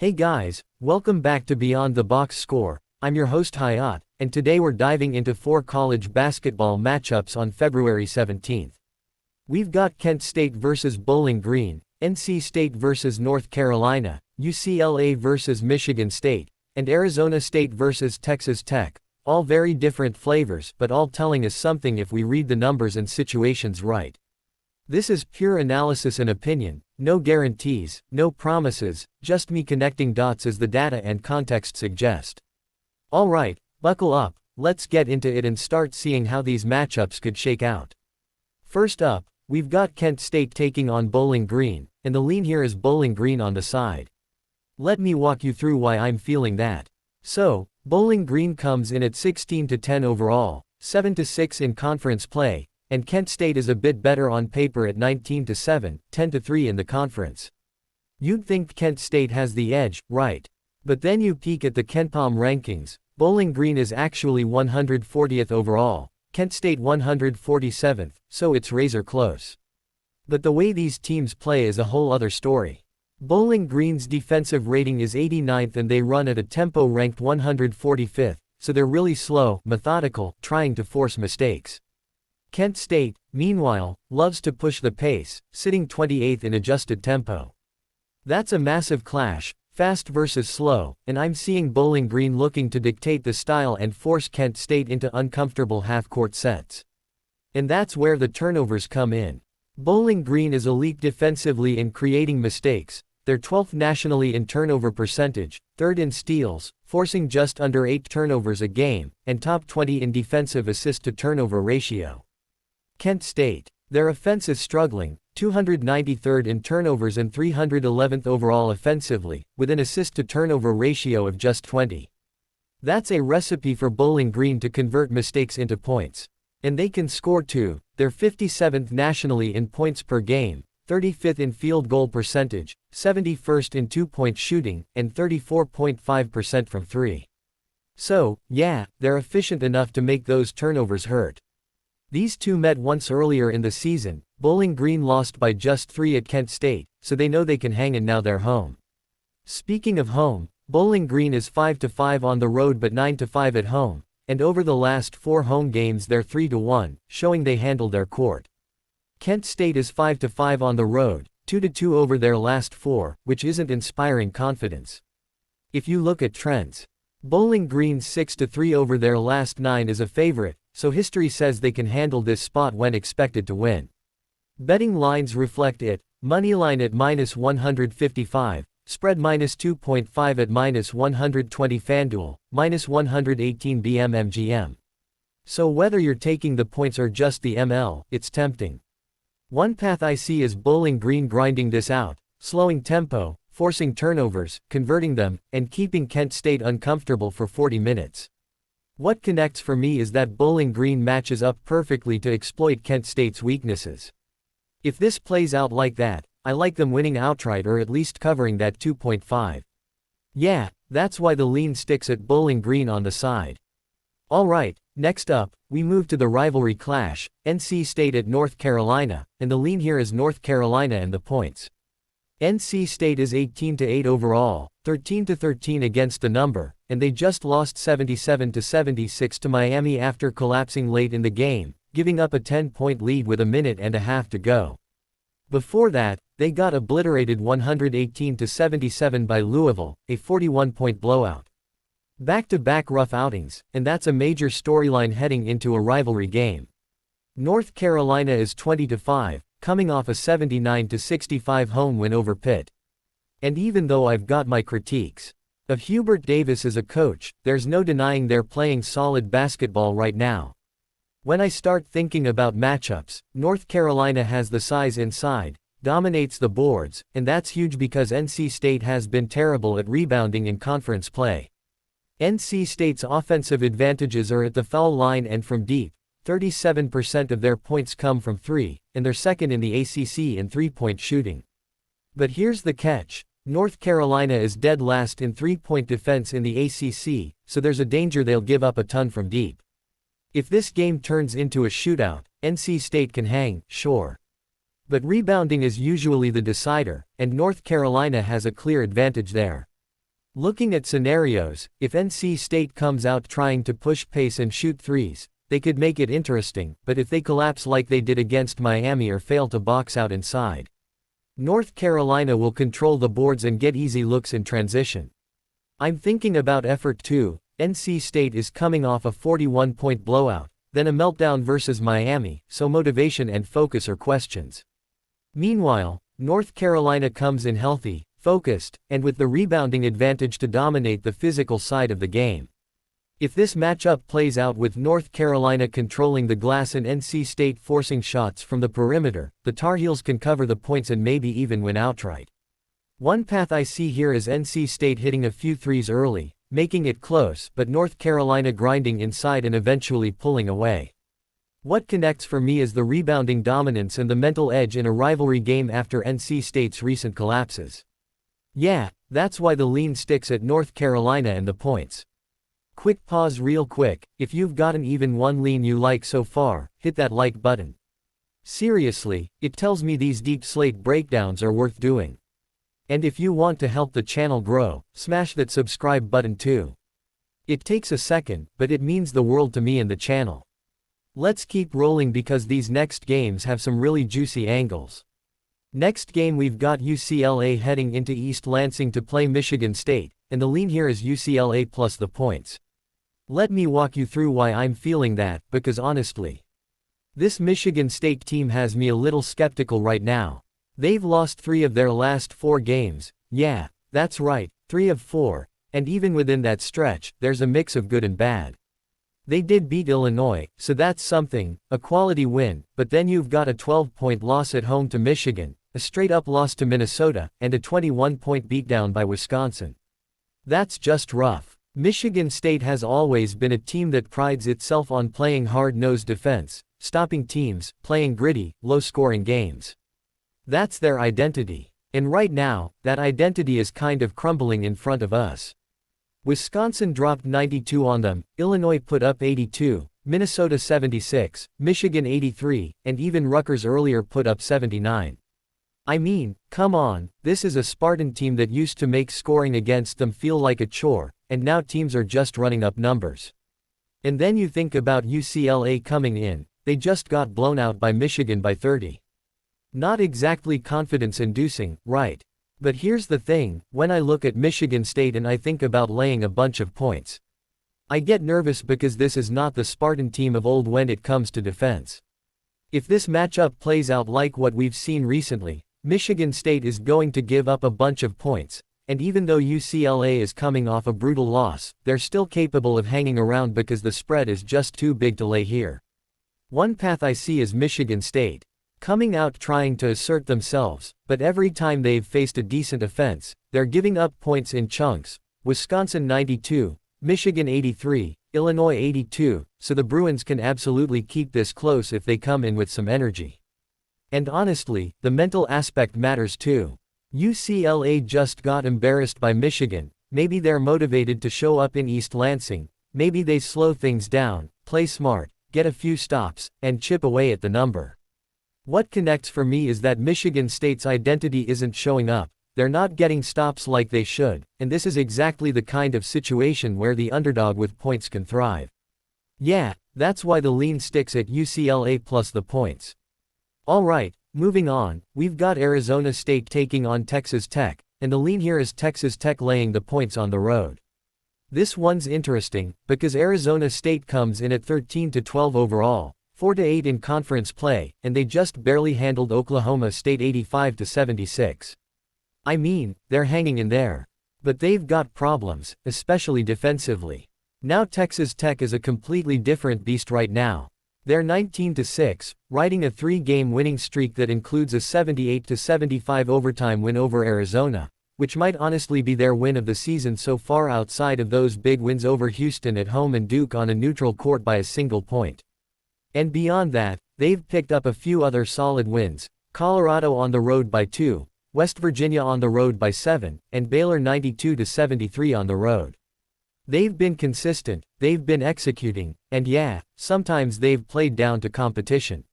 Hey guys, welcome back to Beyond the Box Score. I'm your host Hayat, and today we're diving into 4 college basketball matchups on February 17th. We've got Kent State vs Bowling Green, NC State vs North Carolina, UCLA vs Michigan State, and Arizona State vs Texas Tech, all very different flavors but all telling us something if we read the numbers and situations right. This is pure analysis and opinion, no guarantees, no promises, just me connecting dots as the data and context suggest. Alright, buckle up, let's get into it and start seeing how these matchups could shake out. First up, we've got Kent State taking on Bowling Green, and the lean here is Bowling Green on the side. Let me walk you through why I'm feeling that. So, Bowling Green comes in at 16-10 overall, 7-6 in conference play, and Kent State is a bit better on paper at 19-7, 10-3 in the conference. You'd think Kent State has the edge, right? But then you peek at the KenPom rankings, Bowling Green is actually 140th overall, Kent State 147th, so it's razor close. But the way these teams play is a whole other story. Bowling Green's defensive rating is 89th and they run at a tempo ranked 145th, so they're really slow, methodical, trying to force mistakes. Kent State, meanwhile, loves to push the pace, sitting 28th in adjusted tempo. That's a massive clash, fast versus slow, and I'm seeing Bowling Green looking to dictate the style and force Kent State into uncomfortable half-court sets. And that's where the turnovers come in. Bowling Green is elite defensively in creating mistakes, they're 12th nationally in turnover percentage, 3rd in steals, forcing just under 8 turnovers a game, and top 20 in defensive assist-to-turnover ratio. Kent State, their offense is struggling, 293rd in turnovers and 311th overall offensively, with an assist-to-turnover ratio of just 20. That's a recipe for Bowling Green to convert mistakes into points. And they can score too, they're 57th nationally in points per game, 35th in field goal percentage, 71st in two-point shooting, and 34.5% from 3. So, yeah, they're efficient enough to make those turnovers hurt. These two met once earlier in the season, Bowling Green lost by just 3 at Kent State, so they know they can hang and now they're home. Speaking of home, Bowling Green is 5-5 on the road but 9-5 at home, and over the last 4 home games they're 3-1, showing they handled their court. Kent State is 5-5 on the road, 2-2 over their last 4, which isn't inspiring confidence. If you look at trends, Bowling Green's 6-3 over their last 9 is a favorite, so history says they can handle this spot when expected to win. Betting lines reflect it, moneyline at -155, spread -2.5 at -120 FanDuel, -118 BMMGM. So whether you're taking the points or just the ML, it's tempting. One path I see is Bowling Green grinding this out, slowing tempo, forcing turnovers, converting them, and keeping Kent State uncomfortable for 40 minutes. What connects for me is that Bowling Green matches up perfectly to exploit Kent State's weaknesses. If this plays out like that, I like them winning outright or at least covering that 2.5. Yeah, that's why the lean sticks at Bowling Green on the side. Alright, next up, we move to the rivalry clash, NC State at North Carolina, and the lean here is North Carolina and the points. NC State is 18-8 overall, 13-13 against the number, and they just lost 77-76 to Miami after collapsing late in the game, giving up a 10-point lead with a minute and a half to go. Before that, they got obliterated 118-77 by Louisville, a 41-point blowout. Back-to-back rough outings, and that's a major storyline heading into a rivalry game. North Carolina is 20-5, coming off a 79-65 home win over Pitt. And even though I've got my critiques of Hubert Davis as a coach, there's no denying they're playing solid basketball right now. When I start thinking about matchups, North Carolina has the size inside, dominates the boards, and that's huge because NC State has been terrible at rebounding in conference play. NC State's offensive advantages are at the foul line and from deep. 37% of their points come from 3, and they're second in the ACC in three-point shooting. But here's the catch, North Carolina is dead last in three-point defense in the ACC, so there's a danger they'll give up a ton from deep. If this game turns into a shootout, NC State can hang, sure. But rebounding is usually the decider, and North Carolina has a clear advantage there. Looking at scenarios, if NC State comes out trying to push pace and shoot threes, they could make it interesting, but if they collapse like they did against Miami or fail to box out inside, North Carolina will control the boards and get easy looks in transition. I'm thinking about effort too. NC State is coming off a 41-point blowout, then a meltdown versus Miami, so motivation and focus are questions. Meanwhile, North Carolina comes in healthy, focused, and with the rebounding advantage to dominate the physical side of the game. If this matchup plays out with North Carolina controlling the glass and NC State forcing shots from the perimeter, the Tar Heels can cover the points and maybe even win outright. One path I see here is NC State hitting a few threes early, making it close, but North Carolina grinding inside and eventually pulling away. What connects for me is the rebounding dominance and the mental edge in a rivalry game after NC State's recent collapses. Yeah, that's why the lean sticks at North Carolina and the points. Quick pause real quick, if you've got an even one lean you like so far, hit that like button. Seriously, it tells me these deep slate breakdowns are worth doing. And if you want to help the channel grow, smash that subscribe button too. It takes a second, but it means the world to me and the channel. Let's keep rolling because these next games have some really juicy angles. Next game we've got UCLA heading into East Lansing to play Michigan State, and the lean here is UCLA plus the points. Let me walk you through why I'm feeling that, because honestly, this Michigan State team has me a little skeptical right now. They've lost 3 of their last 4 games, yeah, that's right, 3 of 4, and even within that stretch, there's a mix of good and bad. They did beat Illinois, so that's something, a quality win, but then you've got a 12-point loss at home to Michigan, a straight-up loss to Minnesota, and a 21-point beatdown by Wisconsin. That's just rough. Michigan State has always been a team that prides itself on playing hard-nosed defense, stopping teams, playing gritty, low-scoring games. That's their identity. And right now, that identity is kind of crumbling in front of us. Wisconsin dropped 92 on them, Illinois put up 82, Minnesota 76, Michigan 83, and even Rutgers earlier put up 79. I mean, come on, this is a Spartan team that used to make scoring against them feel like a chore, and now teams are just running up numbers. And then you think about UCLA coming in, they just got blown out by Michigan by 30. Not exactly confidence-inducing, right? But here's the thing, when I look at Michigan State and I think about laying a bunch of points, I get nervous because this is not the Spartan team of old when it comes to defense. If this matchup plays out like what we've seen recently, Michigan State is going to give up a bunch of points, and even though UCLA is coming off a brutal loss, they're still capable of hanging around because the spread is just too big to lay here. One path I see is Michigan State coming out trying to assert themselves, but every time they've faced a decent offense, they're giving up points in chunks. Wisconsin 92, Michigan 83, Illinois 82, so the Bruins can absolutely keep this close if they come in with some energy. And honestly, the mental aspect matters too. UCLA just got embarrassed by Michigan, maybe they're motivated to show up in East Lansing, maybe they slow things down, play smart, get a few stops, and chip away at the number. What connects for me is that Michigan State's identity isn't showing up, they're not getting stops like they should, and this is exactly the kind of situation where the underdog with points can thrive. Yeah, that's why the lean sticks at UCLA plus the points. Alright, moving on, we've got Arizona State taking on Texas Tech, and the lean here is Texas Tech laying the points on the road. This one's interesting, because Arizona State comes in at 13-12 overall, 4-8 in conference play, and they just barely handled Oklahoma State 85-76. I mean, they're hanging in there. But they've got problems, especially defensively. Now Texas Tech is a completely different beast right now. They're 19-6, riding a 3-game winning streak that includes a 78-75 overtime win over Arizona, which might honestly be their win of the season so far outside of those big wins over Houston at home and Duke on a neutral court by a single point. And beyond that, they've picked up a few other solid wins, Colorado on the road by 2, West Virginia on the road by 7, and Baylor 92-73 on the road. They've been consistent, they've been executing, and yeah, sometimes they've played down to competition.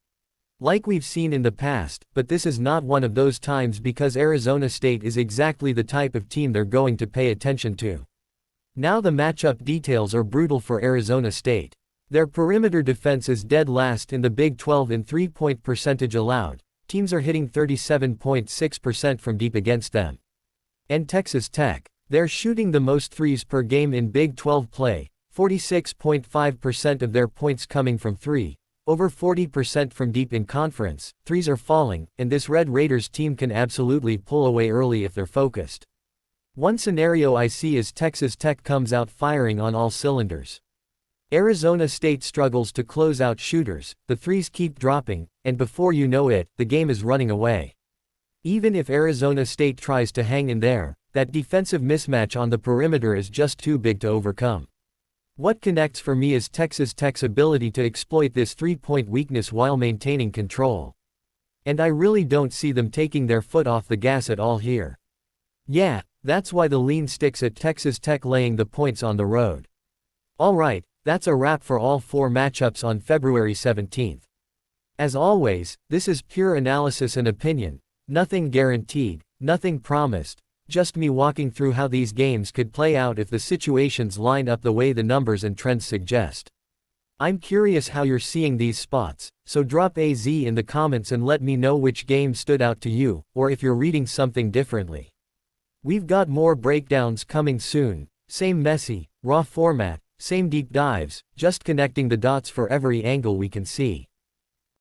Like we've seen in the past, but this is not one of those times because Arizona State is exactly the type of team they're going to pay attention to. Now the matchup details are brutal for Arizona State. Their perimeter defense is dead last in the Big 12 in three-point percentage allowed. Teams are hitting 37.6% from deep against them. And Texas Tech, they're shooting the most threes per game in Big 12 play, 46.5% of their points coming from three. Over 40% from deep in conference. Threes are falling, and this Red Raiders team can absolutely pull away early if they're focused. One scenario I see is Texas Tech comes out firing on all cylinders. Arizona State struggles to close out shooters, the threes keep dropping, and before you know it, the game is running away. Even if Arizona State tries to hang in there, that defensive mismatch on the perimeter is just too big to overcome. What connects for me is Texas Tech's ability to exploit this three-point weakness while maintaining control. And I really don't see them taking their foot off the gas at all here. Yeah, that's why the lean sticks at Texas Tech laying the points on the road. Alright, that's a wrap for all four matchups on February 17th. As always, this is pure analysis and opinion, nothing guaranteed, nothing promised. Just me walking through how these games could play out if the situations line up the way the numbers and trends suggest. I'm curious how you're seeing these spots, so drop AZ in the comments and let me know which game stood out to you, or if you're reading something differently. We've got more breakdowns coming soon, same messy, raw format, same deep dives, just connecting the dots for every angle we can see.